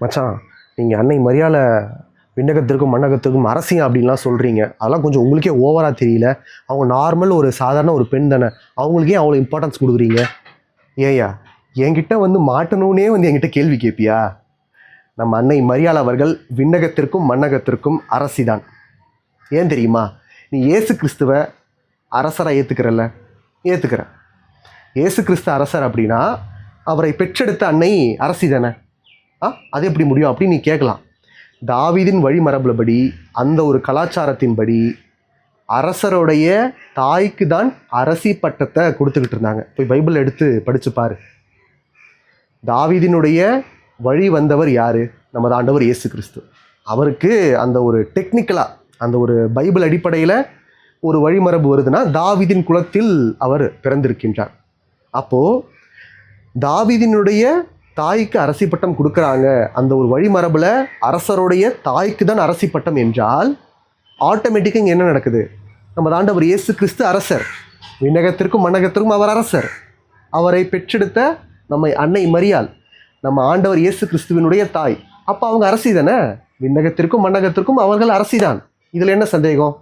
மச்சான், நீங்கள் அன்னை மரியாதை விண்ணகத்திற்கும் மண்ணகத்திற்கும் அரசிங்க அப்படின்லாம் சொல்கிறீங்க. அதெல்லாம் கொஞ்சம் உங்களுக்கே ஓவராக தெரியல? அவங்க நார்மல் ஒரு சாதாரண ஒரு பெண் தானே, அவங்களுக்கே அவ்வளோ இம்பார்ட்டன்ஸ் கொடுக்குறீங்க? ஏயா என்கிட்ட வந்து மாட்டணுன்னே வந்து என்கிட்ட கேள்வி கேட்பியா? நம்ம அன்னை மரியாதை அவர்கள் விண்ணகத்திற்கும் மண்ணகத்திற்கும் அரசிதான். ஏன் தெரியுமா? நீ இயேசு கிறிஸ்துவை அரசராக ஏற்றுக்கிறல்ல? ஏற்றுக்கிற. இயேசு கிறிஸ்து அரசர் அப்படின்னா அவரை பெற்றெடுத்த அன்னை அரசி தானே. அது எப்படி முடியும் அப்படின்னு நீ கேட்கலாம். தாவீதின் வழிமரபுபடி, அந்த ஒரு கலாச்சாரத்தின்படி அரசருடைய தாய்க்கு தான் அரசி பட்டத்தை கொடுத்துக்கிட்டு இருந்தாங்க. போய் பைபிள் எடுத்து படித்து பாரு. தாவீதினுடைய வழி வந்தவர் யார்? நமது ஆண்டவர் இயேசு கிறிஸ்து. அவருக்கு அந்த ஒரு டெக்னிக்கலாக, அந்த ஒரு பைபிள் அடிப்படையில் ஒரு வழிமரபு வருதுன்னா தாவீதின் குலத்தில் அவர் பிறந்திருக்கின்றார். அப்போது தாவீதினுடைய தாய்க்கு அரசி பட்டம் கொடுக்குறாங்க, அந்த ஒரு வழிமரபில் அரசருடைய தாய்க்கு தான் அரசி பட்டம் என்றால் ஆட்டோமேட்டிக்காக இங்கே என்ன நடக்குது? நம்ம ஆண்டவர் இயேசு கிறிஸ்து அரசர், விண்ணகத்திற்கும் மண்ணகத்திற்கும் அவர் அரசர். அவரை பெற்றெடுத்த நம்ம அன்னை மரியாள் நம்ம ஆண்டவர் இயேசு கிறிஸ்துவினுடைய தாய். அப்போ அவங்க அரசி தானே. விண்ணகத்திற்கும் மண்ணகத்திற்கும் அவர்கள் அரசி தான். இதில் என்ன சந்தேகம்?